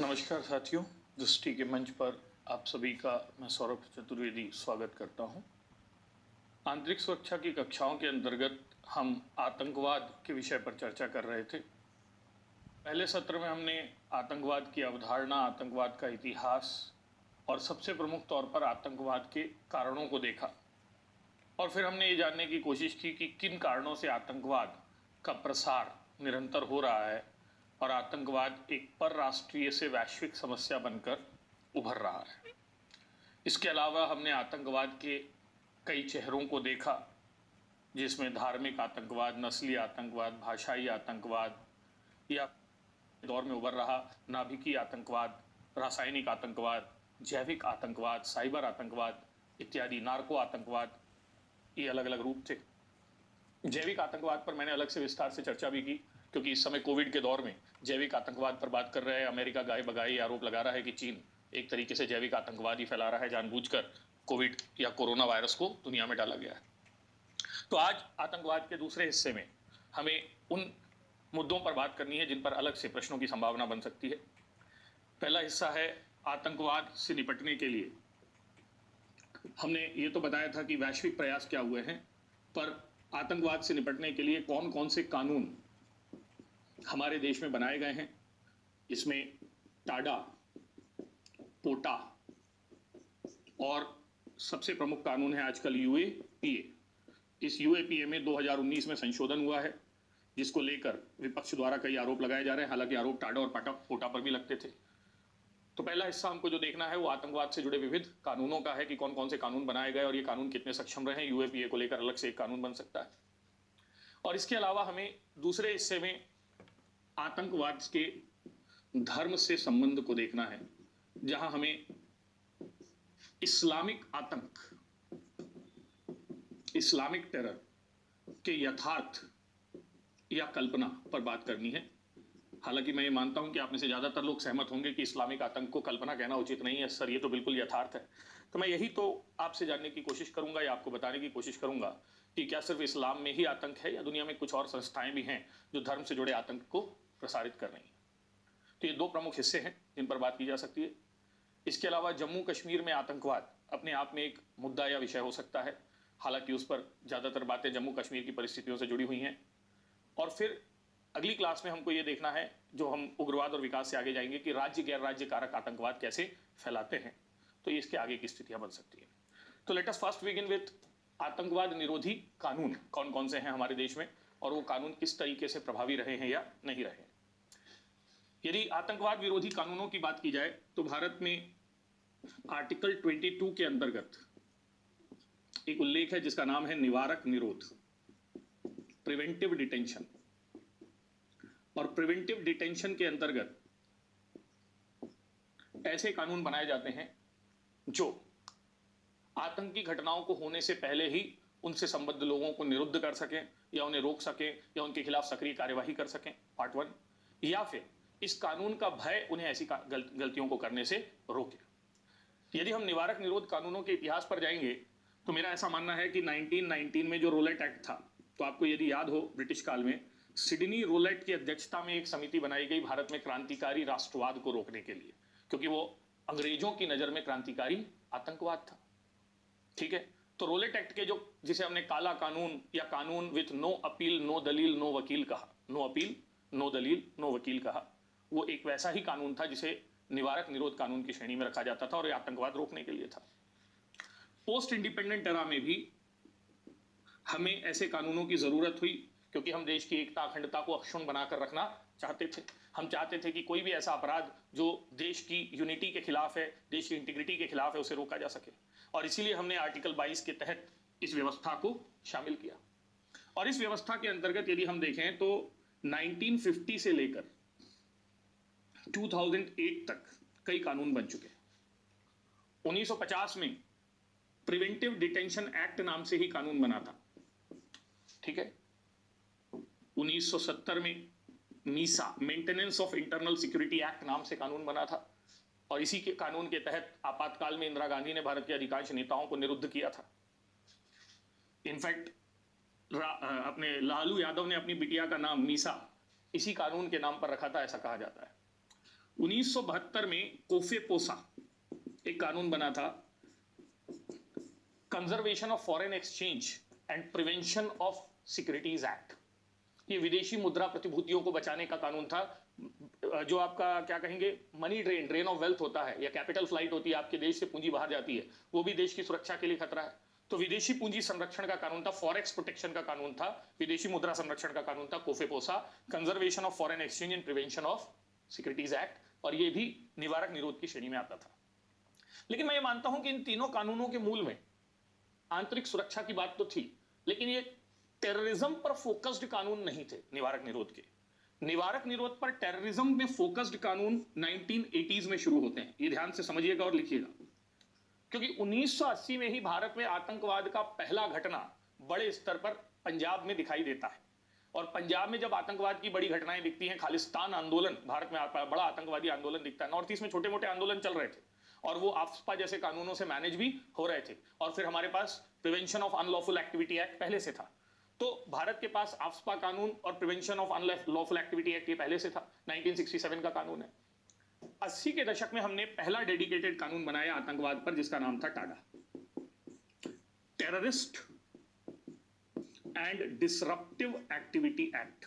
नमस्कार साथियों, दृष्टि के मंच पर आप सभी का मैं सौरभ चतुर्वेदी स्वागत करता हूं। आंतरिक सुरक्षा की कक्षाओं के अंतर्गत हम आतंकवाद के विषय पर चर्चा कर रहे थे। पहले सत्र में हमने आतंकवाद की अवधारणा, आतंकवाद का इतिहास और सबसे प्रमुख तौर पर आतंकवाद के कारणों को देखा और फिर हमने ये जानने की कोशिश की कि किन कारणों से आतंकवाद का प्रसार निरंतर हो रहा है और आतंकवाद एक परराष्ट्रीय से वैश्विक समस्या बनकर उभर रहा है। इसके अलावा हमने आतंकवाद के कई चेहरों को देखा, जिसमें धार्मिक आतंकवाद, नस्ली आतंकवाद, भाषाई आतंकवाद या दौर में उभर रहा नाभिकीय आतंकवाद, रासायनिक आतंकवाद, जैविक आतंकवाद, साइबर आतंकवाद इत्यादि, नार्को आतंकवाद, ये अलग अलग रूप थे। जैविक आतंकवाद पर मैंने अलग से विस्तार से चर्चा भी की, क्योंकि इस समय कोविड के दौर में जैविक आतंकवाद पर बात कर रहे हैं। अमेरिका गाय बगाई आरोप लगा रहा है कि चीन एक तरीके से जैविक आतंकवाद ही फैला रहा है, जानबूझकर कोविड या कोरोना वायरस को दुनिया में डाला गया है। तो आज आतंकवाद के दूसरे हिस्से में हमें उन मुद्दों पर बात करनी है जिन पर अलग से प्रश्नों की संभावना बन सकती है। पहला हिस्सा है आतंकवाद से निपटने के लिए। हमने ये तो बताया था कि वैश्विक प्रयास क्या हुए हैं, पर आतंकवाद से निपटने के लिए कौन कौन से कानून हमारे देश में बनाए गए हैं। इसमें टाडा, पोटा और सबसे प्रमुख कानून है आजकल यूएपीए। इस यूएपीए में 2019 में संशोधन हुआ है, जिसको लेकर विपक्ष द्वारा कई आरोप लगाए जा रहे हैं। हालांकि आरोप टाडा और पोटा पर भी लगते थे। तो पहला हिस्सा हमको जो देखना है वो आतंकवाद से जुड़े विविध कानूनों का है कि कौन कौन से कानून बनाए गए और ये कानून कितने सक्षम रहे। यूएपीए को लेकर अलग से एक कानून बन सकता है। और इसके अलावा हमें दूसरे हिस्से में आतंकवाद के धर्म से संबंध को देखना है, जहां हमें इस्लामिक आतंक, इस्लामिक टेरर के यथार्थ या कल्पना पर बात करनी है। हालांकि मैं ये मानता हूं कि आप में से ज्यादातर लोग सहमत होंगे कि इस्लामिक आतंक को कल्पना कहना उचित नहीं है। सर, ये तो बिल्कुल यथार्थ है। तो मैं यही तो आपसे जानने की कोशिश करूंगा या आपको बताने की कोशिश करूंगा कि क्या सिर्फ इस्लाम में ही आतंक है या दुनिया में कुछ और संस्थाएं भी हैं जो धर्म से जुड़े आतंक को प्रसारित कर रही हैं। तो ये दो प्रमुख हिस्से हैं जिन पर बात की जा सकती है। इसके अलावा जम्मू कश्मीर में आतंकवाद अपने आप में एक मुद्दा या विषय हो सकता है। हालांकि उस पर ज़्यादातर बातें जम्मू कश्मीर की परिस्थितियों से जुड़ी हुई हैं। और फिर अगली क्लास में हमको ये देखना है, जो हम उग्रवाद और विकास से आगे जाएंगे, कि राज्य गैर राज्य कारक आतंकवाद कैसे फैलाते हैं। तो ये इसके आगे की स्थितियां बन सकती है। तो let us first begin with आतंकवाद निरोधी कानून कौन कौन से हैं हमारे देश में और वो कानून किस तरीके से प्रभावी रहे हैं या नहीं रहे। यदि आतंकवाद विरोधी कानूनों की बात की जाए तो भारत में आर्टिकल 22 के अंतर्गत एक उल्लेख है जिसका नाम है निवारक निरोध, प्रिवेंटिव डिटेंशन। और प्रिवेंटिव डिटेंशन के अंतर्गत ऐसे कानून बनाए जाते हैं जो आतंकी घटनाओं को होने से पहले ही उनसे संबद्ध लोगों को निरुद्ध कर सकें या उन्हें रोक सकें या उनके खिलाफ सक्रिय कार्यवाही कर सकें, पार्ट 1। या फिर इस कानून का भय उन्हें ऐसी गलतियों को करने से रोके। यदि हम निवारक निरोध कानूनों के इतिहास पर जाएंगे तो मेरा ऐसा मानना है कि 1919 में जो रोलेट एक्ट था, तो आपको यदि याद हो, ब्रिटिश काल में सिडनी रोलेट की अध्यक्षता में एक समिति बनाई गई भारत में क्रांतिकारी राष्ट्रवाद को रोकने के लिए, क्योंकि वो अंग्रेजों की नजर में क्रांतिकारी आतंकवाद था। ठीक है, तो रोलेट एक्ट के जो, जिसे हमने काला कानून या कानून विथ नो अपील नो दलील नो वकील कहा, नो अपील नो दलील नो वकील कहा, वो एक वैसा ही कानून था जिसे निवारक निरोध कानून की श्रेणी में रखा जाता था और ये आतंकवाद रोकने के लिए था। पोस्ट इंडिपेंडेंट एरा में भी हमें ऐसे कानूनों की जरूरत हुई, क्योंकि हम देश की एकता अखंडता को अक्षुण्ण बनाकर रखना चाहते थे। हम चाहते थे कि कोई भी ऐसा अपराध जो देश की यूनिटी के खिलाफ है, देश की इंटीग्रिटी के खिलाफ है, उसे रोका जा सके। और इसीलिए हमने आर्टिकल 22 के तहत इस व्यवस्था को शामिल किया। और इस व्यवस्था के अंतर्गत यदि हम देखें तो 1950 से लेकर 2008 तक कई कानून बन चुके हैं। 1950 में प्रिवेंटिव डिटेंशन एक्ट नाम से ही कानून बना था। ठीक है, 1970 में Misa, maintenance of internal security act नाम से कानून बना था। और इसी के कानून के तहत आपातकाल में इंदिरा गांधी ने भारत के अधिकांश नेताओं को निरुद्ध किया था। इनफैक्ट अपने लालू यादव ने अपनी बिटिया का नाम मीसा इसी कानून के नाम पर रखा था, ऐसा कहा जाता है। 1972 में कोफेपोसा एक कानून बना था, conservation of foreign exchange and prevention of securities act. ये विदेशी मुद्रा प्रतिभूतियों को बचाने का कानून था। जो आपका क्या कहेंगे मनी ड्रेन ऑफ वेल्थ होता है या कैपिटल फ्लाइट होती है, आपके देश से पूंजी बाहर जाती है, वो भी देश की सुरक्षा के लिए खतरा है। तो विदेशी पूंजी संरक्षण का कानून था, फॉरेक्स प्रोटेक्शन का कानून था, विदेशी मुद्रा संरक्षण का कानून था COFEPOSA, conservation of foreign exchange and prevention of securities act, और ये भी निवारक निरोध की श्रेणी में आता था। लेकिन मैं ये मानता हूं कि इन तीनों कानूनों के मूल में आंतरिक सुरक्षा की बात तो थी, लेकिन ये टेररिज्म पर फोकस्ड कानून नहीं थे। निवारक निरोध के, निवारक निरोध पर टेररिज्म में फोकस्ड कानून 1980s में शुरू होते हैं। ये ध्यान से समझिएगा और लिखिएगा, क्योंकि 1980 में ही भारत में आतंकवाद का पहला घटना बड़े स्तर पर पंजाब में दिखाई देता है। और पंजाब में जब आतंकवाद की बड़ी घटनाएं दिखती हैं, खालिस्तान आंदोलन भारत में बड़ा आतंकवादी आंदोलन दिखता है। नॉर्थ ईस्ट में छोटे मोटे आंदोलन चल रहे थे और वो आफ्स्पा जैसे कानूनों से मैनेज भी हो रहे थे। और फिर हमारे पास prevention of unlawful activity act पहले से था। तो भारत के पास आफ्स्पा कानून और prevention of unlawful activity act ये पहले से था, 1967 का कानून है। 80 के दशक में हमने पहला डेडिकेटेड कानून बनाया आतंकवाद पर, जिसका नाम था Tada, terrorist and disruptive activity act.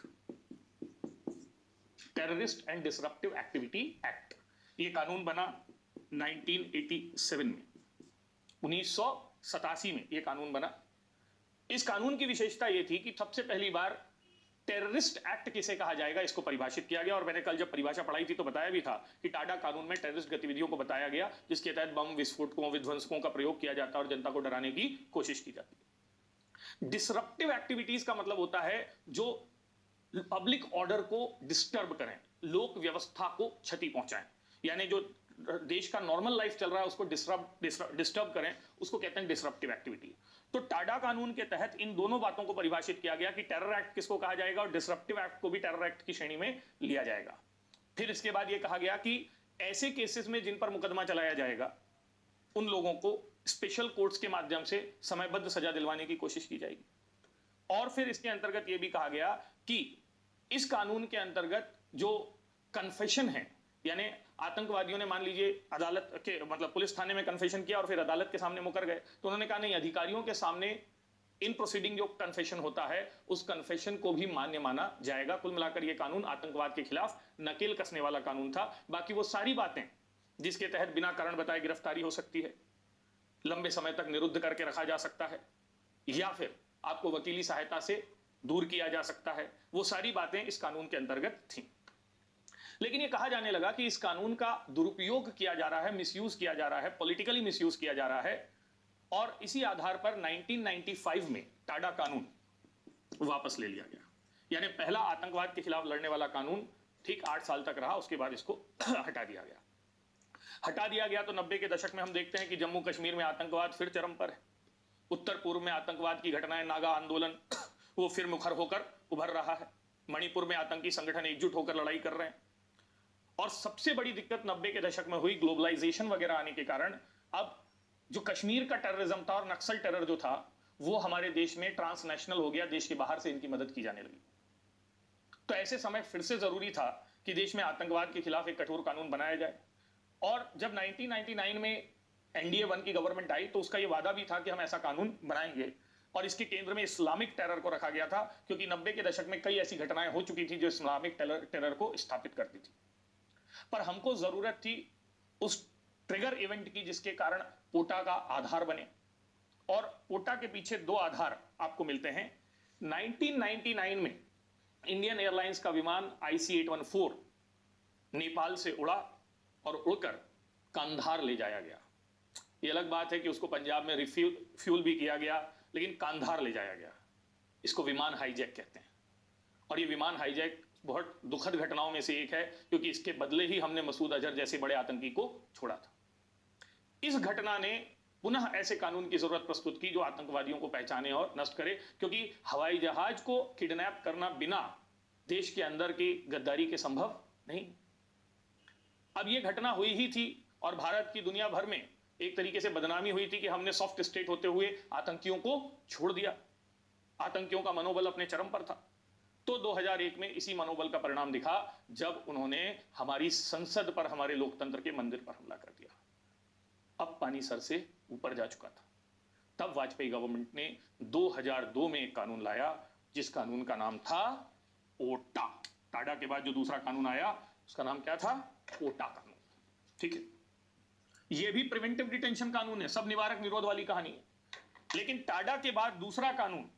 Terrorist and disruptive activity act, ये कानून बना 1987 में, 1987 में ये कानून बना। इस कानून की विशेषता यह थी कि सबसे पहली बार टेररिस्ट एक्ट किसे कहा जाएगा इसको परिभाषित किया गया। और मैंने कल जब परिभाषा पढ़ाई थी तो बताया भी था कि टाडा कानून में टेररिस्ट गतिविधियों को बताया गया, जिसके तहत बम, विस्फोटकों, विध्वंसकों का प्रयोग किया जाता है और जनता को डराने की कोशिश की जाती है। डिसरप्टिव एक्टिविटीज का मतलब होता है जो पब्लिक ऑर्डर को डिस्टर्ब करें, लोक व्यवस्था को क्षति पहुंचाएं, यानी जो देश का नॉर्मल लाइफ चल रहा है उसको डिस्टर्ब करें, उसको कहते हैं डिसरप्टिव एक्टिविटी। तो टाडा कानून के तहत इन दोनों बातों को परिभाषित किया गया कि टेरर एक्ट किसको कहा जाएगा और डिसरप्टिव एक्ट को भी टेरर एक्ट की श्रेणी में लिया जाएगा। फिर इसके बाद यह कहा गया कि ऐसे केसेस में जिन पर मुकदमा चलाया जाएगा उन लोगों को स्पेशल कोर्ट्स के माध्यम से समयबद्ध सजा दिलवाने की कोशिश की जाएगी। और फिर इसके अंतर्गत यह भी कहा गया कि इस कानून के अंतर्गत जो कन्फेशन है, यानी आतंकवादियों ने मान लीजिए अदालत के मतलब पुलिस थाने में कन्फेशन किया और फिर अदालत के सामने मुकर गए, तो उन्होंने कहा नहीं, अधिकारियों के सामने इन प्रोसीडिंग जो कन्फेशन होता है उस कन्फेशन को भी मान्य माना जाएगा। कुल मिलाकर यह कानून आतंकवाद के खिलाफ नकेल कसने वाला कानून था। बाकी वो सारी बातें जिसके तहत बिना कारण बताए गिरफ्तारी हो सकती है, लंबे समय तक निरुद्ध करके रखा जा सकता है, या फिर आपको वकीली सहायता से दूर किया जा सकता है, वो सारी बातें इस कानून के अंतर्गत थी। लेकिन यह कहा जाने लगा कि इस कानून का दुरुपयोग किया जा रहा है, मिसयूज किया जा रहा है, पॉलिटिकली मिसयूज किया जा रहा है। और इसी आधार पर 1995 में टाडा कानून वापस ले लिया गया। यानी पहला आतंकवाद के खिलाफ लड़ने वाला कानून ठीक 8 साल तक रहा, उसके बाद इसको हटा दिया गया। तो 90 के दशक में हम देखते हैं कि जम्मू कश्मीर में आतंकवाद फिर चरम पर है। उत्तर पूर्व में आतंकवाद की घटनाएं, नागा आंदोलन वो फिर मुखर होकर उभर रहा है। मणिपुर में आतंकी संगठन एकजुट होकर लड़ाई कर रहे हैं। और सबसे बड़ी दिक्कत 90 के दशक में हुई, ग्लोबलाइजेशन वगैरह आने के कारण अब जो कश्मीर का टेररिज्म था और नक्सल टेरर जो था वो हमारे देश में ट्रांसनेशनल हो गया, देश के बाहर से इनकी मदद की जाने लगी। तो ऐसे समय फिर से जरूरी था कि देश में आतंकवाद के खिलाफ एक कठोर कानून बनाया जाए। और जब 1999 में NDA 1 की गवर्नमेंट आई तो उसका यह वादा भी था कि हम ऐसा कानून बनाएंगे, और इसके केंद्र में इस्लामिक टेरर को रखा गया था, क्योंकि 90 के दशक में कई ऐसी घटनाएं हो चुकी थी जो इस्लामिक टेरर को स्थापित करती थी। पर हमको जरूरत थी उस ट्रिगर इवेंट की जिसके कारण पोटा का आधार बने, और पोटा के पीछे 2 आधार आपको मिलते हैं। 1999 में इंडियन एयरलाइंस का विमान IC-814 नेपाल से उड़ा और उड़कर कांधार ले जाया गया। यह अलग बात है कि उसको पंजाब में रिफ्यूल भी किया गया, लेकिन कांधार ले जाया गया। इसको विमान हाईजैक कहते हैं। और ये विमान हाईजैक बहुत दुखद घटनाओं में से एक है, क्योंकि इसके बदले ही हमने मसूद अजहर जैसे बड़े आतंकी को छोड़ा था। इस घटना ने पुनः ऐसे कानून की जरूरत प्रस्तुत की जो आतंकवादियों को पहचाने और नष्ट करे, क्योंकि हवाई जहाज को किडनैप करना बिना देश के अंदर की गद्दारी के संभव नहीं। अब यह घटना हुई ही थी और भारत की दुनिया भर में एक तरीके से बदनामी हुई थी कि हमने सॉफ्ट स्टेट होते हुए आतंकियों को छोड़ दिया। आतंकियों का मनोबल अपने चरम पर था। तो 2001 में इसी मनोबल का परिणाम दिखा जब उन्होंने हमारी संसद पर, हमारे लोकतंत्र के मंदिर पर हमला कर दिया। अब पानी सर से ऊपर जा चुका था। तब वाजपेयी गवर्नमेंट ने 2002 में एक कानून लाया जिस कानून का नाम था ओटा। टाडा के बाद जो दूसरा कानून आया उसका नाम क्या था? ओटा कानून। ठीक है, यह भी प्रिवेंटिव डिटेंशन कानून है, सब निवारक निरोध वाली कहानी है। लेकिन टाडा के बाद दूसरा कानून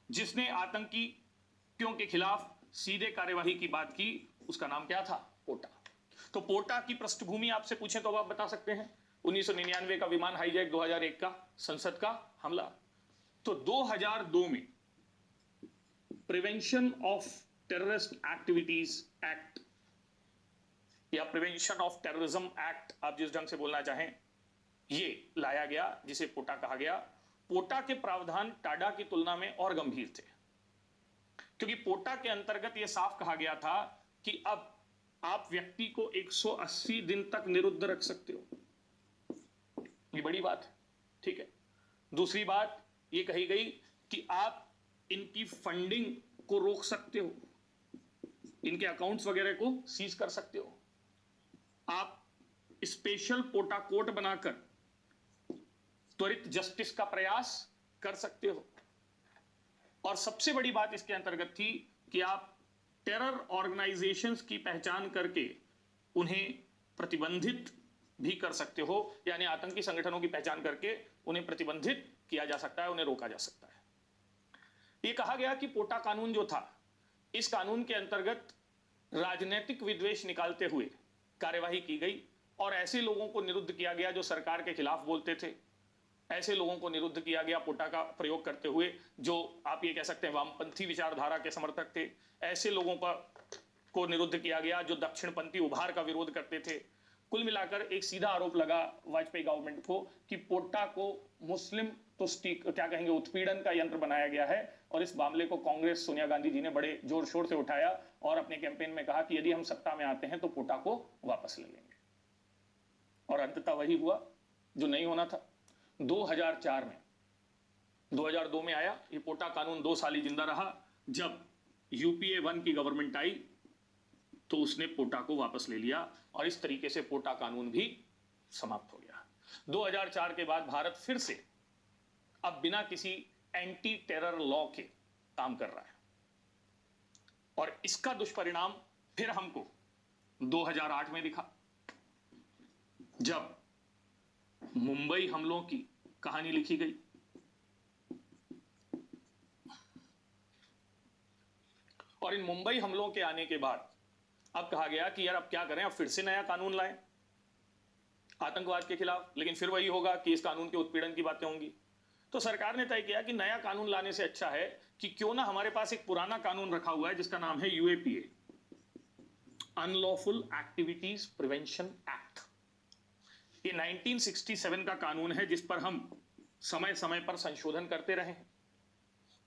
जिसने आतंकियों के खिलाफ सीधे कार्यवाही की बात की, उसका नाम क्या था? पोटा। तो पोटा की पृष्ठभूमि आपसे पूछें तो आप बता सकते हैं 1999 का विमान हाईजैक, 2001 का संसद का हमला। तो 2002 में prevention of terrorist activities act या प्रिवेंशन ऑफ टेररिज्म एक्ट, आप जिस ढंग से बोलना चाहें, ये लाया गया जिसे पोटा कहा गया। पोटा के प्रावधान टाडा की तुलना में और गंभीर थे, क्योंकि पोटा के अंतर्गत यह साफ कहा गया था कि अब आप व्यक्ति को 180 दिन तक निरुद्ध रख सकते हो। ये बड़ी बात है। ठीक है, दूसरी बात ये कही गई कि आप इनकी फंडिंग को रोक सकते हो, इनके अकाउंट्स वगैरह को सीज कर सकते हो, आप स्पेशल पोटा कोर्ट बनाकर त्वरित जस्टिस का प्रयास कर सकते हो। और सबसे बड़ी बात इसके अंतर्गत थी कि आप टेरर ऑर्गेनाइजेशंस की पहचान करके उन्हें प्रतिबंधित भी कर सकते हो, यानी आतंकी संगठनों की पहचान करके उन्हें प्रतिबंधित किया जा सकता है, उन्हें रोका जा सकता है। यह कहा गया कि पोटा कानून जो था, इस कानून के अंतर्गत राजनीतिक विद्वेष निकालते हुए कार्यवाही की गई और ऐसे लोगों को निरुद्ध किया गया जो सरकार के खिलाफ बोलते थे, ऐसे लोगों को निरुद्ध किया गया पोटा का प्रयोग करते हुए जो आप ये कह सकते हैं वामपंथी विचारधारा के समर्थक थे, ऐसे लोगों को निरुद्ध किया गया जो दक्षिणपंथी उभार का विरोध करते थे। कुल मिलाकर एक सीधा आरोप लगा वाजपेयी गवर्नमेंट को कि पोटा को मुस्लिम क्या कहेंगे उत्पीड़न का यंत्र बनाया गया है। और इस मामले को कांग्रेस सोनिया गांधी जी ने बड़े जोर शोर से उठाया और अपने कैंपेन में कहा कि यदि हम सत्ता में आते हैं तो पोटा को वापस ले लेंगे। और अंततः वही हुआ जो नहीं होना था। 2004 में 2002 में आया ये पोटा कानून, 2 साल ही जिंदा रहा। जब यूपीए 1 की गवर्नमेंट आई तो उसने पोटा को वापस ले लिया और इस तरीके से पोटा कानून भी समाप्त हो गया। 2004 के बाद भारत फिर से अब बिना किसी एंटी टेरर लॉ के काम कर रहा है और इसका दुष्परिणाम फिर हमको 2008 में दिखा, जब मुंबई हमलों की कहानी लिखी गई। और इन मुंबई हमलों के आने के बाद अब कहा गया कि यार अब क्या करें, अब फिर से नया कानून लाएं आतंकवाद के खिलाफ, लेकिन फिर वही होगा कि इस कानून के उत्पीड़न की बातें होंगी। तो सरकार ने तय किया कि नया कानून लाने से अच्छा है कि क्यों ना हमारे पास एक पुराना कानून रखा हुआ है जिसका नाम है UAPA, unlawful activities prevention act. ये 1967 का कानून है जिस पर हम समय समय पर संशोधन करते रहे हैं।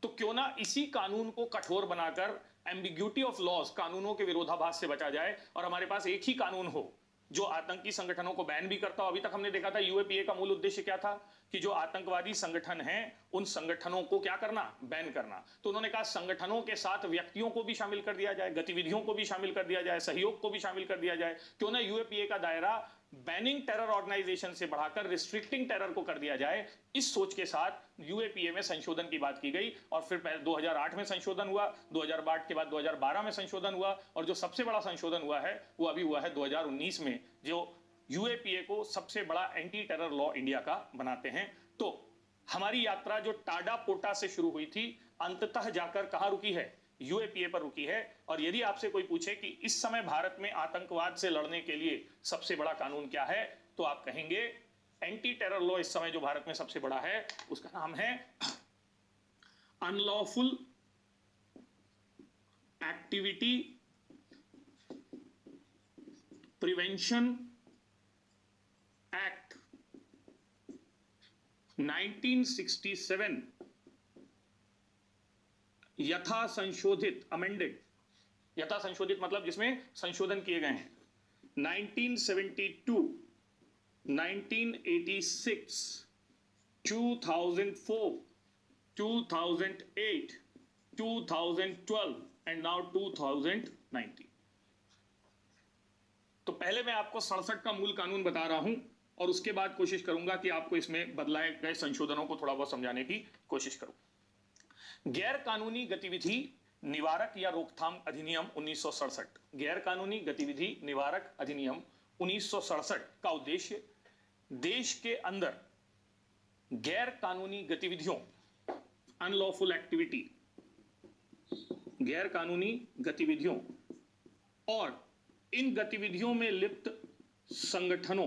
तो क्यों ना इसी कानून को कठोर बनाकर एम्बिग्यूटी ऑफ लॉज, कानूनों के विरोधाभास से बचा जाए और हमारे पास एक ही कानून हो जो आतंकी संगठनों को बैन भी करता हो। अभी तक हमने देखा था यूएपीए का मूल उद्देश्य क्या था कि जो आतंकवादी संगठन हैं उन संगठनों को क्या करना, बैन करना। तो उन्होंने कहा संगठनों के साथ व्यक्तियों को भी शामिल कर दिया जाए, गतिविधियों को भी शामिल कर दिया जाए, सहयोग को भी शामिल कर दिया जाए। क्यों ना यूएपीए का दायरा बैनिंग टेरर ऑर्गेनाइजेशन से बढ़ाकर रिस्ट्रिक्टिंग टेरर को कर दिया जाए। इस सोच के साथ यूएपीए में संशोधन की बात की गई और फिर 2008 में संशोधन हुआ, 2008 के बाद 2012 में संशोधन हुआ और जो सबसे बड़ा संशोधन हुआ है वो अभी हुआ है 2019 में, जो यूएपीए को सबसे बड़ा एंटी टेरर लॉ इंडिया का बनाते हैं। तो हमारी यात्रा जो टाडा पोटा से शुरू हुई थी अंततः जाकर कहां रुकी है? यूएपीए पर रुकी है। और यदि आपसे कोई पूछे कि इस समय भारत में आतंकवाद से लड़ने के लिए सबसे बड़ा कानून क्या है, तो आप कहेंगे एंटी टेरर लॉ इस समय जो भारत में सबसे बड़ा है उसका नाम है अनलॉफुल एक्टिविटी प्रिवेंशन एक्ट 1967 यथा संशोधित, अमेंडेड। यथा संशोधित मतलब जिसमें संशोधन किए गए हैं। 1972, 1986, 2004, 2008, 2012, एंड नाउ 2019। तो पहले मैं आपको 67 का मूल कानून बता रहा हूं और उसके बाद कोशिश करूंगा कि आपको इसमें बदलाए गए संशोधनों को थोड़ा बहुत समझाने की कोशिश करूं। गैर कानूनी गतिविधि निवारक या रोकथाम अधिनियम 1967, गैर कानूनी गतिविधि निवारक अधिनियम 1967 का उद्देश्य देश के अंदर गैर कानूनी गतिविधियों, अनलॉफुल एक्टिविटी, गैर कानूनी गतिविधियों और इन गतिविधियों में लिप्त संगठनों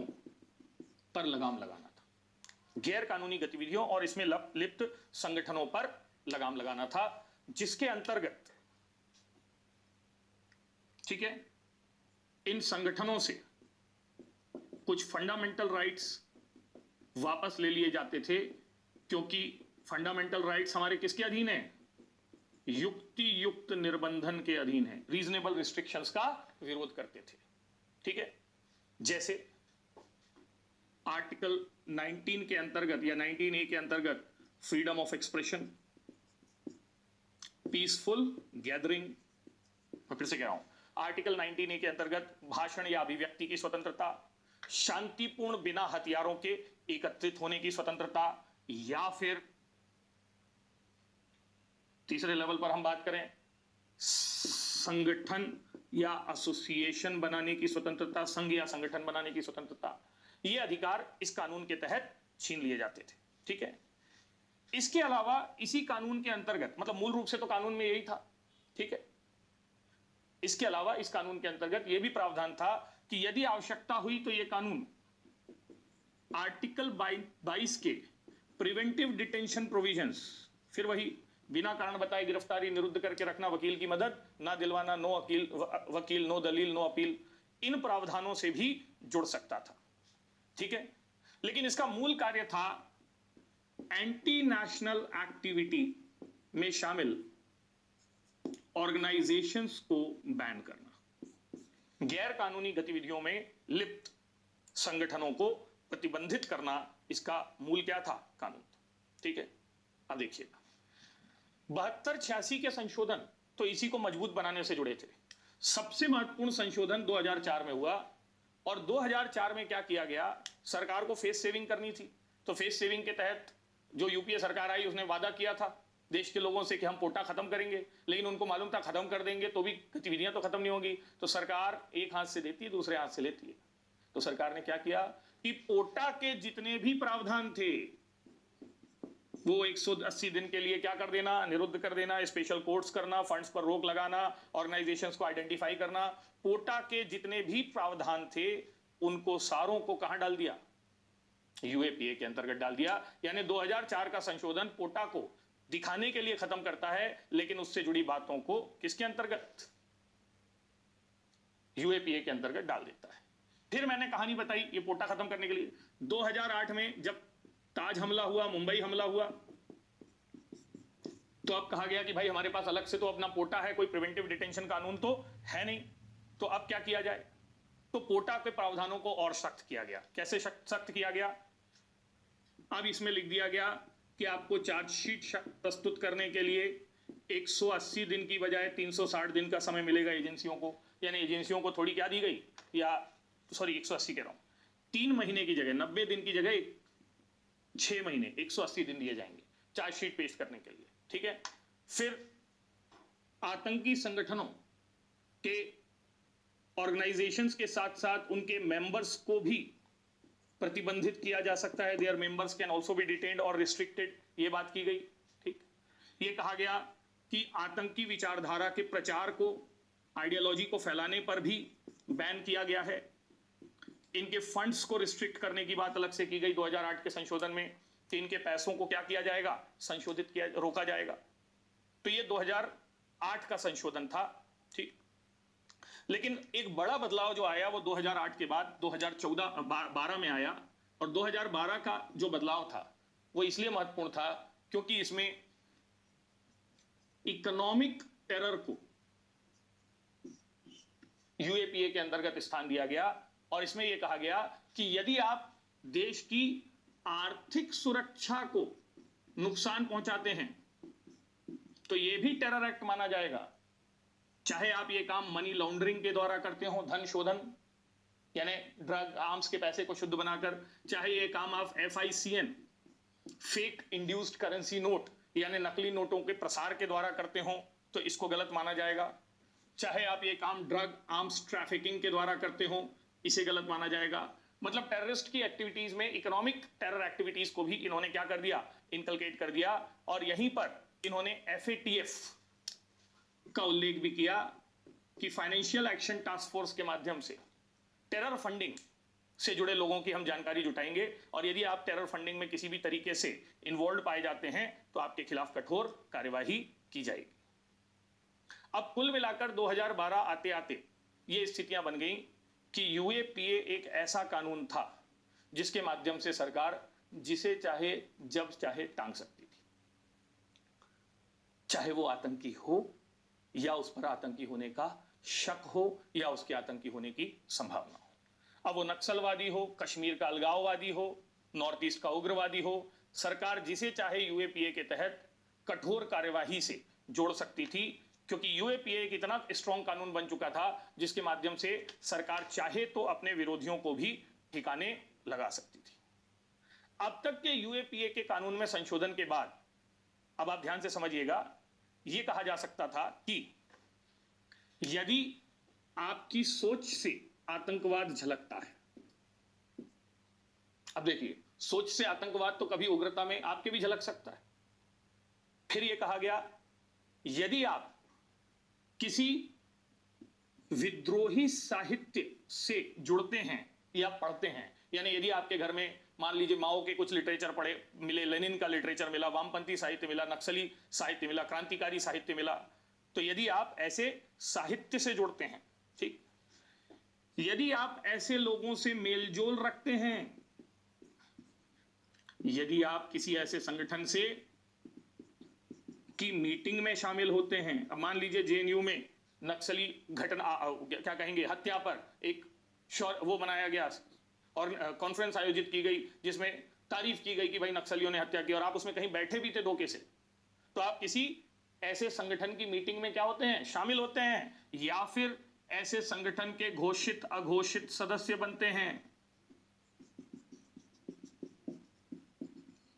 पर लगाम लगाना था। गैर कानूनी गतिविधियों और इसमें लिप्त संगठनों पर लगाम लगाना था, जिसके अंतर्गत, ठीक है, इन संगठनों से कुछ फंडामेंटल राइट्स वापस ले लिए जाते थे, क्योंकि फंडामेंटल राइट्स हमारे किसके अधीन है? युक्ति युक्त निर्बंधन के अधीन है, रीजनेबल रिस्ट्रिक्शंस का विरोध करते थे। ठीक है, जैसे आर्टिकल 19 के अंतर्गत या 19A के अंतर्गत freedom of expression, peaceful gathering, मैं फिर से कह रहा हूं, आर्टिकल 19A के अंतर्गत भाषण या अभिव्यक्ति की स्वतंत्रता, शांतिपूर्ण बिना हथियारों के एकत्रित होने की स्वतंत्रता, या फिर तीसरे लेवल पर हम बात करें संगठन या एसोसिएशन बनाने की स्वतंत्रता, संघ या संगठन बनाने की स्वतंत्रता, ये अधिकार इस कानून के तहत छीन लिए जाते थे। ठीक है, इसके अलावा इसी कानून के अंतर्गत, मतलब मूल रूप से तो कानून में यही था, ठीक है, इसके अलावा इस कानून के अंतर्गत यह भी प्रावधान था कि यदि आवश्यकता हुई तो यह कानून आर्टिकल 22 के प्रिवेंटिव डिटेंशन प्रोविजंस, फिर वही बिना कारण बताए गिरफ्तारी, निरुद्ध करके रखना, वकील की मदद ना दिलवाना, नो वकील नो दलील नो अपील, इन प्रावधानों से भी जुड़ सकता था। ठीक है, लेकिन इसका मूल कार्य था एंटी नेशनल एक्टिविटी में शामिल ऑर्गेनाइजेशंस को बैन करना, गैर कानूनी गतिविधियों में लिप्त संगठनों को प्रतिबंधित करना, इसका मूल क्या था? कानून। ठीक है, अब देखिएगा 72-86 के संशोधन तो इसी को मजबूत बनाने से जुड़े थे। सबसे महत्वपूर्ण संशोधन 2004 में हुआ, और 2004 में क्या किया गया? सरकार को फेस सेविंग करनी थी, तो फेस सेविंग के तहत जो यूपीए सरकार आई उसने वादा किया था देश के लोगों से कि हम कोटा खत्म करेंगे, लेकिन उनको मालूम था खत्म कर देंगे तो भी गतिविधियां तो खत्म नहीं होगी, तो सरकार एक हाथ से देती है दूसरे हाथ से लेती है। तो सरकार ने क्या किया कि कोटा के जितने भी प्रावधान थे वो 180 दिन के लिए क्या कर देना? निरुद्ध कर देना, स्पेशल कोर्ट्स करना, फंड्स पर रोक लगाना, ऑर्गेनाइजेशंस को आइडेंटिफाई करना, कोटा के जितने भी प्रावधान थे उनको सारों को कहां डाल दिया? यूएपीए के अंतर्गत डाल दिया। यानी 2004 का संशोधन कोटा को दिखाने के लिए खत्म करता है, लेकिन उससे जुड़ी बातों को किसके अंतर्गत? यूएपीए के अंतर्गत डाल देता है। फिर मैंने कहानी बताई ये कोटा खत्म करने के लिए। 2008 में जब ताज हमला हुआ, मुंबई हमला हुआ, तो अब कहा गया कि भाई हमारे पास अलग से तो अपना कोटा है, कोई प्रिवेंटिव डिटेंशन कानून तो है नहीं, तो अब क्या किया जाए? तो कोटा के प्रावधानों को और सख्त किया गया। कैसे सख्त किया गया? अब इसमें लिख दिया गया कि आपको चार्जशीट प्रस्तुत करने के लिए 180 दिन की बजाय 360 दिन का समय मिलेगा एजेंसियों को। यानी एजेंसियों को थोड़ी क्या दी गई, या सॉरी 180 कह रहा हूं, 3 महीने की जगह 90 दिन की जगह 6 महीने 180 दिन दिए जाएंगे चार्जशीट पेश करने के लिए। ठीक है, फिर आतंकी संगठनों के ऑर्गेनाइजेशंस के साथ साथ उनके मेंबर्स को भी प्रतिबंधित किया जा सकता है। There members can also be detained और रिस्ट्रिक्टेड, ये बात की गई। ठीक, ये कहा गया कि आतंकी विचारधारा के प्रचार को, आइडियोलॉजी को फैलाने पर भी बैन किया गया है। इनके फंड्स को रिस्ट्रिक्ट करने की बात अलग से की गई 2008 के संशोधन में, कि इनके पैसों को क्या किया जाएगा? संशोधित किया, रोका जाएगा। तो ये 2008 का संशोधन था। ठीक, लेकिन एक बड़ा बदलाव जो आया वो 2008 के बाद 2014-12 में आया, और 2012 का जो बदलाव था वो इसलिए महत्वपूर्ण था क्योंकि इसमें इकोनॉमिक टेरर को यूएपीए के अंतर्गत स्थान दिया गया, और इसमें यह कहा गया कि यदि आप देश की आर्थिक सुरक्षा को नुकसान पहुंचाते हैं तो यह भी टेरर एक्ट माना जाएगा। चाहे आप ये काम मनी लॉन्ड्रिंग के द्वारा करते हो, धन शोधन यानी ड्रग आर्म्स के पैसे को शुद्ध बनाकर, चाहे ये काम आप FICN fake induced currency note यानी नकली नोटों के प्रसार के द्वारा करते हो तो इसको गलत माना जाएगा, चाहे आप ये काम ड्रग आर्म्स ट्रैफिकिंग के द्वारा करते हो इसे गलत माना जाएगा। मतलब टेररिस्ट की एक्टिविटीज में इकोनॉमिक टेरर एक्टिविटीज को भी इन्होंने क्या कर दिया, इनकलकेट कर दिया। और यहीं पर इन्होंने FATF का उल्लेख भी किया कि फाइनेंशियल एक्शन टास्क फोर्स के माध्यम से टेरर फंडिंग से जुड़े लोगों की हम जानकारी जुटाएंगे और यदि आप टेरर फंडिंग में किसी भी तरीके से इन्वॉल्व पाए जाते हैं तो आपके खिलाफ कठोर कार्यवाही की जाएगी। अब कुल मिलाकर 2012 आते आते ये स्थितियां बन गई कि UAPA एक ऐसा कानून था जिसके माध्यम से सरकार जिसे चाहे जब चाहे टांग सकती थी, चाहे वो आतंकी हो या उस पर आतंकी होने का शक हो या उसके आतंकी होने की संभावना हो। अब वो नक्सलवादी हो, कश्मीर का अलगाववादी हो, नॉर्थ ईस्ट का उग्रवादी हो, सरकार जिसे चाहे UAPA के तहत कठोर कार्यवाही से जोड़ सकती थी, क्योंकि UAPA एक इतना स्ट्रॉन्ग कानून बन चुका था जिसके माध्यम से सरकार चाहे तो अपने विरोधियों को भी ठिकाने लगा सकती थी। अब तक के UAPA के कानून में संशोधन के बाद अब आप ध्यान से समझिएगा, यह कहा जा सकता था कि यदि आपकी सोच से आतंकवाद झलकता है, अब देखिए सोच से आतंकवाद तो कभी उग्रता में आपके भी झलक सकता है। फिर यह कहा गया यदि आप किसी विद्रोही साहित्य से जुड़ते हैं या पढ़ते हैं, यानी यदि आपके घर में मान लीजिए माओ के कुछ लिटरेचर पढ़े मिले, लेनिन का लिटरेचर मिला, वामपंथी साहित्य मिला, नक्सली साहित्य मिला, क्रांतिकारी साहित्य मिला, तो यदि आप ऐसे साहित्य से जुड़ते हैं, ठीक, यदि आप ऐसे लोगों से मेलजोल रखते हैं, यदि आप किसी ऐसे संगठन से की मीटिंग में शामिल होते हैं, अब मान लीजिए JNU में नक्सली घटना क्या कहेंगे हत्या पर एक वो बनाया गया और कॉन्फ्रेंस आयोजित की गई जिसमें तारीफ की गई कि भाई नक्सलियों ने हत्या की और आप उसमें कहीं बैठे भी थे धोखे से, तो आप किसी ऐसे संगठन की मीटिंग में क्या होते हैं, शामिल होते हैं, या फिर ऐसे संगठन के घोषित अघोषित सदस्य बनते हैं,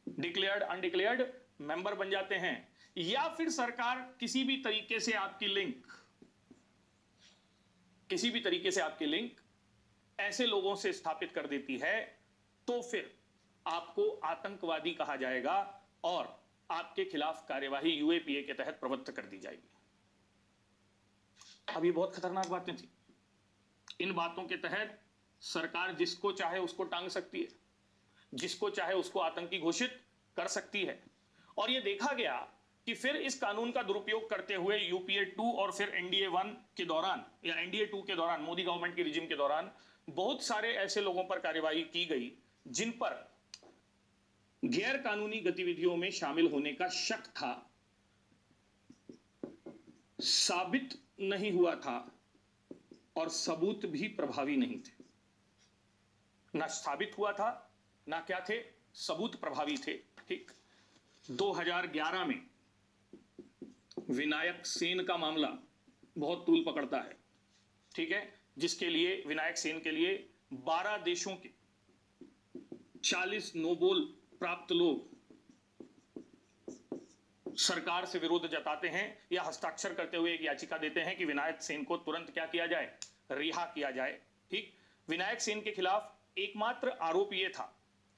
डिक्लेयर्ड अनडिक्लेयर्ड मेंबर बन जाते हैं, या फिर सरकार किसी भी तरीके से आपकी लिंक ऐसे लोगों से स्थापित कर देती है, तो फिर आपको आतंकवादी कहा जाएगा और आपके खिलाफ कार्यवाही UAPA के तहत प्रवृत्त कर दी जाएगी। अब ये बहुत खतरनाक बातें थी। इन बातों के तहत सरकार जिसको चाहे उसको टांग सकती है, जिसको चाहे उसको आतंकी घोषित कर सकती है। और यह देखा गया कि फिर इस कानून का दुरुपयोग करते हुए UPA 2 और फिर NDA 1 के दौरान या NDA 2 के दौरान, मोदी गवर्नमेंट के रिजिम के दौरान बहुत सारे ऐसे लोगों पर कार्यवाही की गई जिन पर गैर कानूनी गतिविधियों में शामिल होने का शक था, साबित नहीं हुआ था और सबूत भी प्रभावी नहीं थे। ना साबित हुआ था, ना क्या थे, सबूत प्रभावी थे। ठीक, 2011 में विनायक सेन का मामला बहुत तूल पकड़ता है, ठीक है, जिसके लिए विनायक सेन के लिए 12 देशों के 40 नोबेल प्राप्त लोग सरकार से विरोध जताते हैं या हस्ताक्षर करते हुए एक याचिका देते हैं कि विनायक सेन को तुरंत क्या किया जाए, रिहा किया जाए। ठीक, विनायक सेन के खिलाफ एकमात्र आरोप यह था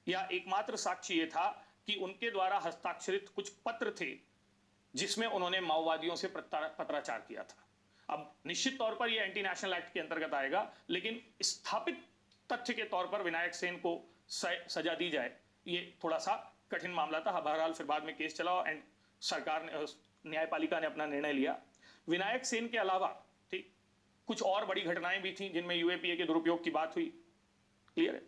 या एकमात्र साक्ष्य यह था कि उनके द्वारा हस्ताक्षरित कुछ पत्र थे जिसमें उन्होंने माओवादियों से पत्राचार किया था। अब निश्चित तौर पर यह एंटी नेशनल एक्ट के अंतर्गत आएगा, लेकिन स्थापित तथ्य के तौर पर विनायक सेन को सजा दी जाए, ये थोड़ा सा कठिन मामला था। बहरहाल फिर बाद में केस चला एंड सरकार ने, न्यायपालिका ने अपना निर्णय लिया। विनायक सेन के अलावा ठीक कुछ और बड़ी घटनाएं भी थी जिनमें UAPA के दुरुपयोग की बात हुई। क्लियर है?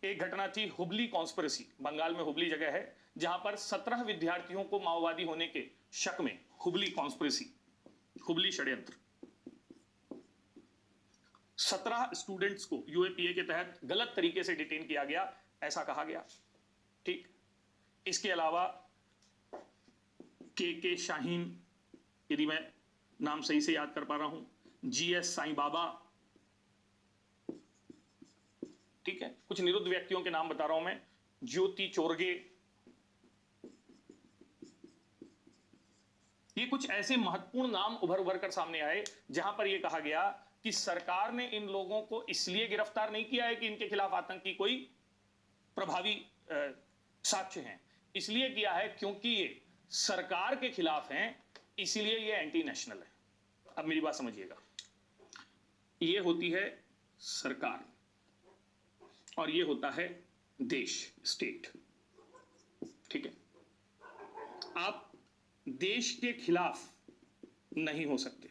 एक घटना थी हुबली कॉन्स्पिरेसी, बंगाल में हुबली जगह है जहां पर 17 विद्यार्थियों को माओवादी होने के शक में हुबली कॉन्स्पिरेसी, हुबली षड्यंत्र, 17 स्टूडेंट्स को UAPA के तहत गलत तरीके से डिटेन किया गया, ऐसा कहा गया। ठीक, इसके अलावा के शाहीन, यदि मैं नाम सही से याद कर पा रहा हूं, जीएस साईं बाबा, ठीक है, कुछ निरुद्ध व्यक्तियों के नाम बता रहा हूं मैं, ज्योति चोरगे, ये कुछ ऐसे महत्वपूर्ण नाम उभर कर सामने आए जहां पर यह कहा गया कि सरकार ने इन लोगों को इसलिए गिरफ्तार नहीं किया है कि इनके खिलाफ आतंक की कोई प्रभावी साक्ष्य हैं, इसलिए किया है क्योंकि ये सरकार के खिलाफ हैं, इसलिए ये एंटी नेशनल है। अब मेरी बात समझिएगा, ये होती है सरकार और ये होता है देश, स्टेट, ठीक है। आप देश के खिलाफ नहीं हो सकते,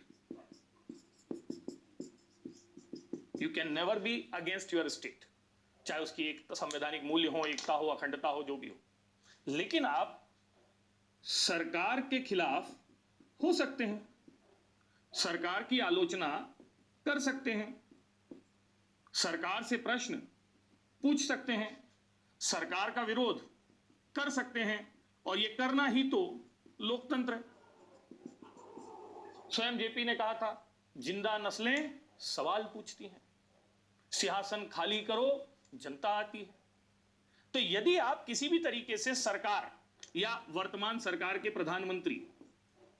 you can never be against your state, चाहे उसकी एक संवैधानिक मूल्य हो, एकता हो, अखंडता हो, जो भी हो, लेकिन आप सरकार के खिलाफ हो सकते हैं, सरकार की आलोचना कर सकते हैं, सरकार से प्रश्न पूछ सकते हैं, सरकार का विरोध कर सकते हैं, और यह करना ही तो लोकतंत्र है। स्वयं जेपी ने कहा था, जिंदा नस्लें सवाल पूछती हैं, सिंहासन खाली करो जनता आती है। तो यदि आप किसी भी तरीके से सरकार या वर्तमान सरकार के प्रधानमंत्री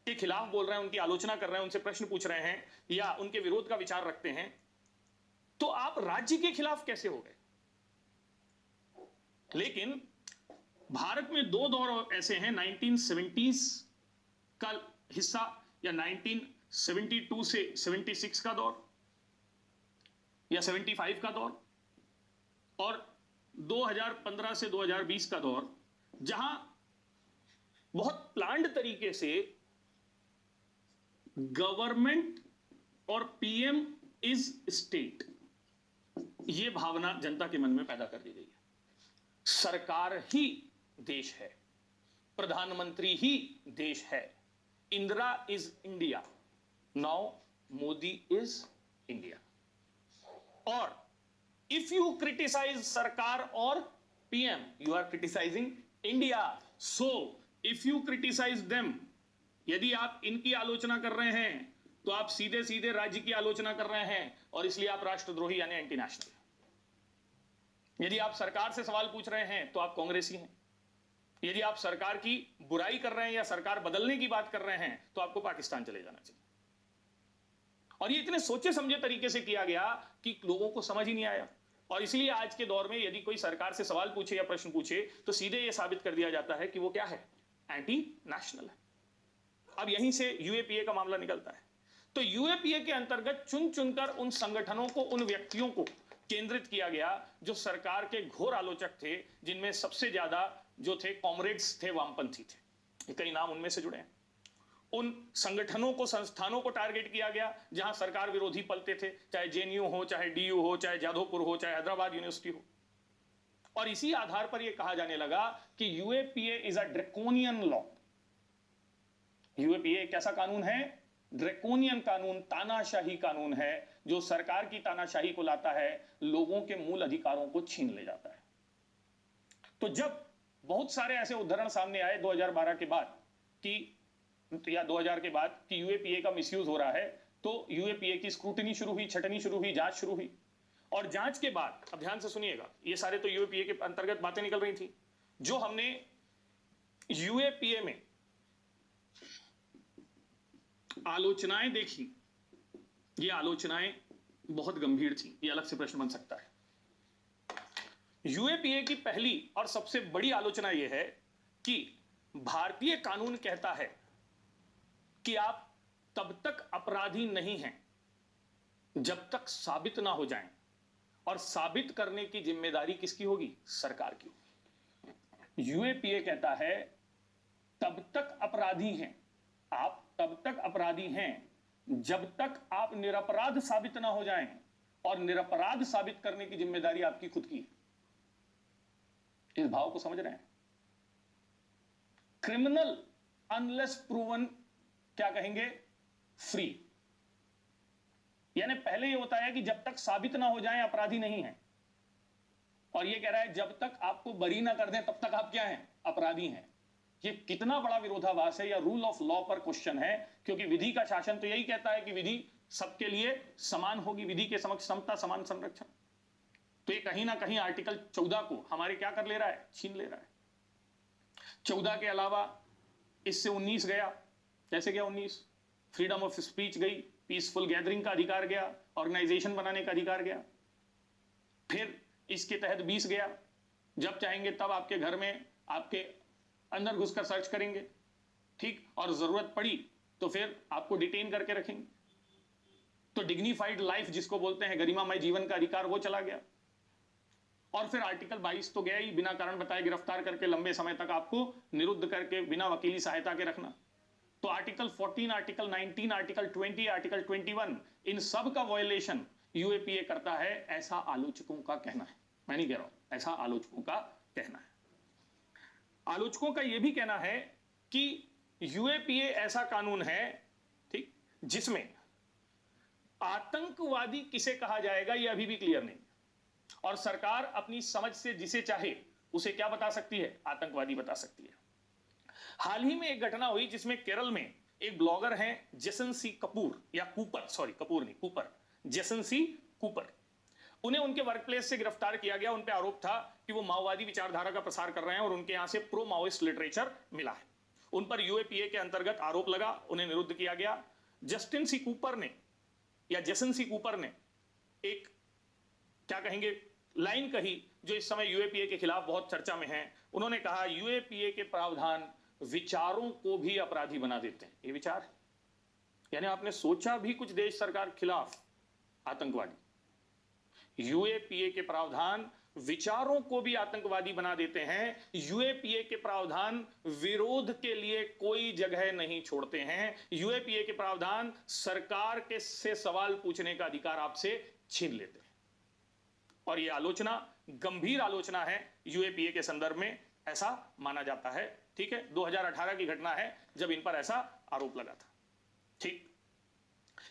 के खिलाफ बोल रहे हैं, उनकी आलोचना कर रहे हैं, उनसे प्रश्न पूछ रहे हैं या उनके विरोध का विचार रखते हैं, तो आप राज्य के खिलाफ कैसे हो गए? लेकिन भारत में दो दौर ऐसे हैं, 1970s का हिस्सा या 1972 से 76 का दौर या 75 का दौर, और 2015 से 2020 का दौर, जहां बहुत प्लान्ड तरीके से गवर्नमेंट और पीएम इज स्टेट, यह भावना जनता के मन में पैदा कर दी गई है। सरकार ही देश है, प्रधानमंत्री ही देश है, Indira is India, now Modi is India. और इफ यू क्रिटिसाइज सरकार और PM, you are criticising India. So if you criticise them, यदि आप इनकी आलोचना कर रहे हैं तो आप सीधे सीधे राज्य की आलोचना कर रहे हैं, और इसलिए आप राष्ट्रद्रोही यानी एंटी नेशनल। यदि आप सरकार से सवाल पूछ रहे हैं तो आप कांग्रेसी हैं, यदि आप सरकार की बुराई कर रहे हैं या सरकार बदलने की बात कर रहे हैं तो आपको पाकिस्तान चले जाना चाहिए। और ये इतने सोचे समझे तरीके से किया गया कि लोगों को समझ ही नहीं आया, और इसलिए आज के दौर में यदि कोई सरकार से सवाल पूछे या प्रश्न पूछे तो सीधे यह साबित कर दिया जाता है कि वो क्या है, एंटी नेशनल है। अब यहीं से यूएपीए का मामला निकलता है। तो यूएपीए के अंतर्गत चुन चुनकर उन संगठनों को, उन व्यक्तियों को केंद्रित किया गया जो सरकार के घोर आलोचक थे, जिनमें सबसे ज्यादा जो थे कॉमरेड्स थे, वामपंथी थे, कई नाम उनमें से जुड़े हैं। उन संगठनों को, संस्थानों को टारगेट किया गया जहां सरकार विरोधी पलते थे, चाहे जेएनयू हो, चाहे डीयू हो, चाहे जादवपुर हो, चाहे हैदराबाद यूनिवर्सिटी हो। और इसी आधार पर यह कहा जाने लगा कि UAPA is a draconian law. UAPA एक ऐसा कानून है, ड्रैकोनियन कानून, तानाशाही कानून है, जो सरकार की तानाशाही को लाता है, लोगों के मूल अधिकारों को छीन ले जाता है। तो जब बहुत सारे ऐसे उदाहरण सामने आए 2012 के बाद कि, या 2000 के बाद कि यूएपीए का मिसयूज हो रहा है, तो यूएपीए की स्क्रूटनी शुरू हुई, छटनी शुरू हुई, जांच शुरू हुई। और जांच के बाद, अब ध्यान से सुनिएगा, ये सारे तो यूएपीए के अंतर्गत बातें निकल रही थी। जो हमने यूएपीए में आलोचनाएं देखी, ये आलोचनाएं बहुत गंभीर थी, ये अलग से प्रश्न बन सकता है। यूएपीए की पहली और सबसे बड़ी आलोचना यह है कि भारतीय कानून कहता है कि आप तब तक अपराधी नहीं हैं जब तक साबित ना हो जाएं, और साबित करने की जिम्मेदारी किसकी होगी, सरकार की। यूएपीए कहता है तब तक अपराधी हैं, आप तब तक अपराधी हैं जब तक आप निरपराध साबित ना हो जाएं, और निरपराध साबित करने की जिम्मेदारी आपकी खुद की है। इस भाव को समझ रहे हैं? क्रिमिनल अनलेस प्रूवन, क्या कहेंगे, फ्री। यानी पहले ये होता है कि जब तक साबित ना हो जाए अपराधी नहीं है, और ये कह रहा है जब तक आपको बरी ना कर दें तब तक आप क्या हैं, अपराधी हैं। ये कितना बड़ा विरोधाभास है या रूल ऑफ लॉ पर क्वेश्चन है, क्योंकि विधि का शासन तो यही कहता है कि विधि सबके लिए समान होगी, विधि के समक्ष समता समान संरक्षण। तो ये कहीं ना कहीं आर्टिकल 14 को हमारे क्या कर ले रहा है, छीन ले रहा है। 14 के अलावा इससे 19 गया, कैसे गया 19, फ्रीडम ऑफ स्पीच गई, पीसफुल गैदरिंग का अधिकार गया, ऑर्गेनाइजेशन बनाने का अधिकार गया। फिर इसके तहत 20 गया, जब चाहेंगे तब आपके घर में आपके अंदर घुसकर सर्च करेंगे, ठीक, और जरूरत पड़ी तो फिर आपको डिटेन करके रखेंगे। तो डिग्निफाइड लाइफ जिसको बोलते हैं, गरिमामय जीवन का अधिकार, वो चला गया। और फिर आर्टिकल 22 तो गया ही, बिना कारण बताए गिरफ्तार करके लंबे समय तक आपको निरुद्ध करके बिना वकीली सहायता के रखना। तो आर्टिकल 14, आर्टिकल 19, आर्टिकल 20, आर्टिकल 21, इन सब का वायलेशन यूएपीए करता है, ऐसा आलोचकों का कहना है। मैं नहीं कह रहा हूं, ऐसा आलोचकों का कहना है। आलोचकों का यह भी कहना है कि यूएपीए ऐसा कानून है, ठीक, जिसमें आतंकवादी किसे कहा जाएगा यह अभी भी क्लियर नहीं, और सरकार अपनी समझ से जिसे चाहे उसे क्या बता सकती है, आतंकवादी बता सकती है। हाल ही में एक घटना हुई जिसमें केरल में एक ब्लॉगर हैं जेसन सी कपूर, या कूपर, सॉरी कपूर नहीं कूपर, जेसन सी कूपर। उन्हें उनके वर्कप्लेस से गिरफ्तार किया गया। उन पर आरोप था कि वो माओवादी विचारधारा का प्रसार कर रहे हैं और उनके यहां से प्रो माओइस्ट लिटरेचर मिला है। उन पर यूएपीए के अंतर्गत आरोप लगा, उन्हें निरुद्ध किया गया। जस्टिन सी कूपर ने, या जेसन सी कूपर ने एक, क्या कहेंगे, लाइन कही जो इस समय यूएपीए के खिलाफ बहुत चर्चा में है। उन्होंने कहा, यूएपीए के प्रावधान विचारों को भी अपराधी बना देते हैं। ये विचार है, यानी आपने सोचा भी कुछ देश सरकार खिलाफ आतंकवादी, यूएपीए के प्रावधान विचारों को भी आतंकवादी बना देते हैं। यूएपीए के प्रावधान विरोध के लिए कोई जगह नहीं छोड़ते हैं। यूएपीए के प्रावधान सरकार के से सवाल पूछने का अधिकार आपसे छीन लेते हैं। और यह आलोचना गंभीर आलोचना है यूएपीए के संदर्भ में, ऐसा माना जाता है। ठीक है, 2018 की घटना है जब इन पर ऐसा आरोप लगा था। ठीक,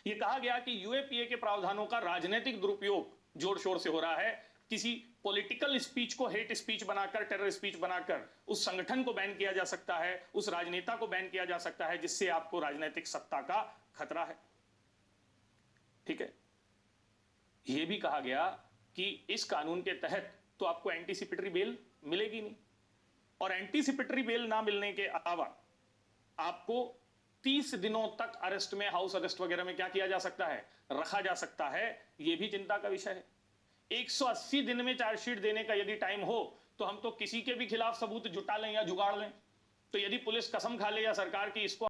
यह कहा गया कि यूएपीए के प्रावधानों का राजनीतिक दुरुपयोग जोर शोर से हो रहा है। किसी पॉलिटिकल स्पीच को हेट स्पीच बनाकर, टेरर स्पीच बनाकर उस संगठन को बैन किया जा सकता है, उस राजनेता को बैन किया जा सकता है जिससे आपको राजनीतिक सत्ता का खतरा है। ठीक है, यह भी कहा गया कि इस कानून के तहत तो आपको एंटीसिपेटरी बेल मिलेगी नहीं, और एंटीसिपेटरी बेल ना मिलने के अलावा आपको 30 दिनों तक अरेस्ट में, हाउस अरेस्ट वगैरह में क्या किया जा सकता है, रखा जा सकता है। यह भी चिंता का विषय है। 180 दिन में चार्जशीट देने का यदि टाइम हो तो हम तो किसी के भी खिलाफ सबूत जुटा लें या जुगाड़ लें। तो यदि पुलिस कसम खा ले या सरकार की इसको